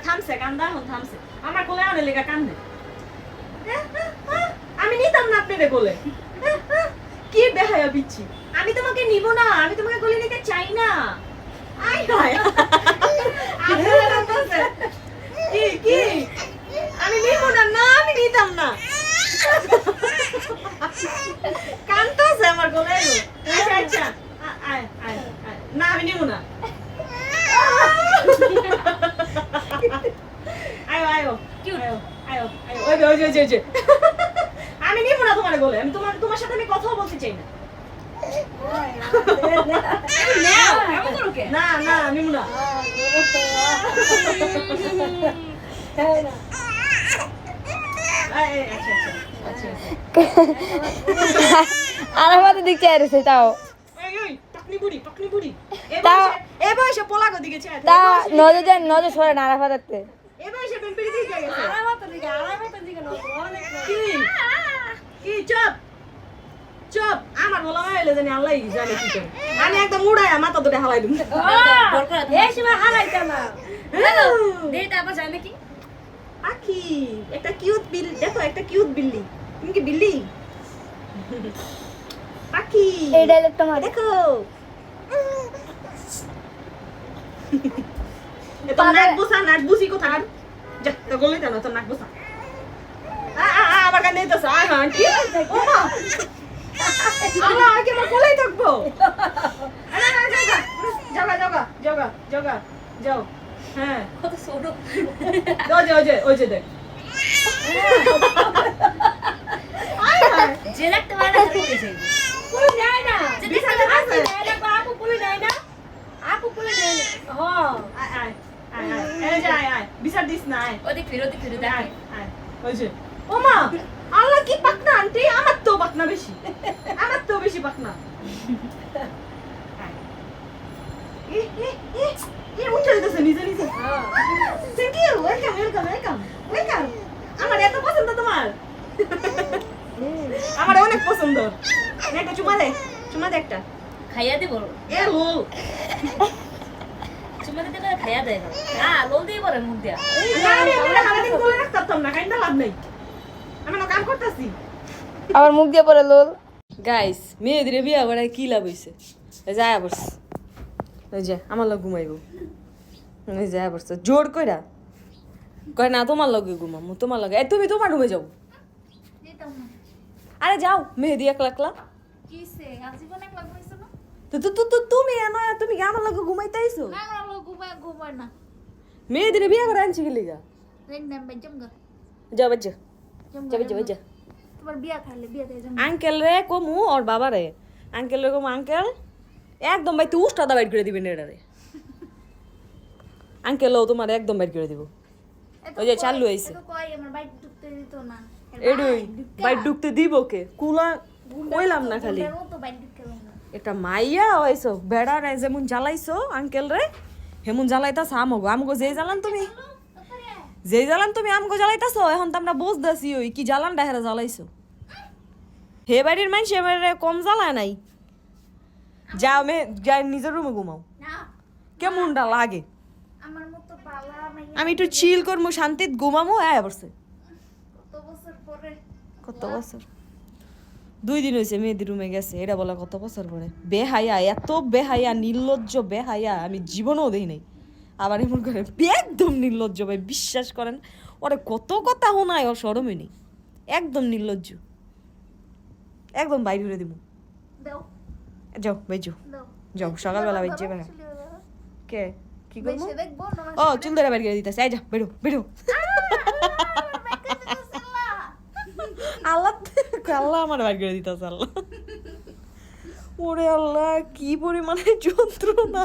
থামছে কান্দা এখন থামছে আমার কোলে আনে লেগা কান্দে আমি নিতাম না আপনাদের কোলে কি বেহায়া বিচ্ছি আমি তোমাকে নিব না আমি তোমাকে কোলে নিতে চাই না আই হায় কি কি আমি নিব না না আমি নিতাম না কান্দছে আমার কোলে আচ্ছা আচ্ছা আয় আয় না আমি নিব না আয়ো আয়ো আয়ো আয়ো আয়ো ওই আমি নিব না তোমার বলে আমি তোমার সাথে আমি কথাও বলতে চাই না না না নিব না আর আমাদের দিক চাই রয়েছে তাও নজর সরে না আরাফা থাকতে আমি একদম উড়াই মাথা দুটো হালাই দিন পাখি একটা কিউট বিল দেখো একটা কিউট বিল্লি তুমি কি বিল্লি পাখি এই ডায়লগটা মার দেখো এটা নাক বুসি কোথাকার যা তো গলি দাও তো নাক বুসা আবার গান দিতেছ আয় হ্যাঁ কি ও মা আল্লাহ আগে মা কোলাই থাকবো যাও হ্যাঁ কত ছোট ওই যে দেখ যে লাগতে পারে না করেছে পুলি নেয় না বিছানা আছে আপু পুলি নেয় না আপু পুলি নেয় না আয় এই যে আয় বিচার দিস না আয় ওদিক ফিরে দেখ আয় ওই যে ও মা আল্লাহ কি পাকনা আন্টি আমার তো পাকনা বেশি পাকনা উঠে যেতেছে নিজে থ্যাংক ইউ ওয়েলকাম আমার এত পছন্দ তোমার আমার অনেক পছন্দ একটা চুমা দে একটা খাইয়া দিব এ লোল চুমা দিতে করে খাইয়া দেয় না লোল দিয়ে পরে মুখ দিয়া আমি সারাদিন কোলে রাখতাম না কাইন্ডা লাভ নাই আমি না কাম করতেছি আবার মুখ দিয়ে পরে লোল গাইস মেয়েদের বিয়া করায় কি লাভ হইছে যায় আবার ওই যে আমার লগে ঘুমাইবো ওই যায় আবার জোর কইরা কয় না তোমার লগে ঘুমামু তোমার লগে তুমি তোমার রুমে যাও আরে যাও মেহেদি একলা কিসে আজীবন একলা ঘুমাইছো না তো তুমি তুমি কি আমার লগে ঘুমাইতে আইছো না না ঘুমায় না মেয়েদের বিয়া করে আনছি গেলি গা রেন নাম বাজম গা যাও বাজা যা তোমার বিয়া খাইলে বিয়া দেই যাম আঙ্কেল রে কমু ওর বাবা রে আঙ্কেল রে কমু আঙ্কেল একদম ভাই তুই উষ্টাদা বাইর করে দিবেন এটা রে আঙ্কেল ও তোমার একদম বাইর করে দিব ওই যে চালু হইছে তো কই আমার বাইক ঢুকতে দিত না এডুই বাইর ঢুকতে দিব কে কুলা কইলাম না খালি তো বাইক ঢুকতে না এটা মাইয়া হইছো বেড়া রে যেমন জ্বালাইছো আঙ্কেল রে হেমন জ্বালাইতাছ আমগো যেই জ্বালান তুমি আমগো জ্বালাইতাছো এখন তো আমরা বুঝতাছি ওই কি জ্বালান ডাহেরা জ্বালাইছো হে বাড়ির মানুষ এবারে কম জ্বালায় নাই যাও যাই নিজের রুমে ঘুমাও না কেমনটা লাগে আমার মতো পালা মাইয়া আমি একটু চিল করবো শান্তিত ঘুমামো বসে কত বছর পরে কত বছর 2 দিন হয়েছে মেয়েদের রুমে গেছে এটা বলা কত বছর পরে বেহায়া এত বেহায়া নির্লজ্জ বেহায়া আমি জীবনেও দেই নাই আবার এমন করে একদম নির্লজ্জ ভাই বিশ্বাস করেন ওরে কত কথা শোনায় ওর সরমে নেই একদম নির্লজ্জ একদম বাইরে করে দিব দাও যাও বেজো দাও যাও সকালবেলা বেজে বেড়া কে কি করবো বেশি দেখবো না ও চুল ধরে বাইরে করে দিতেছে যা বেরো আল্লাহ আল্লাহ আমার বাইর করে দিতেছে আল্লাহ ওরে আল্লাহ কি পরিমাণে যন্ত্রণা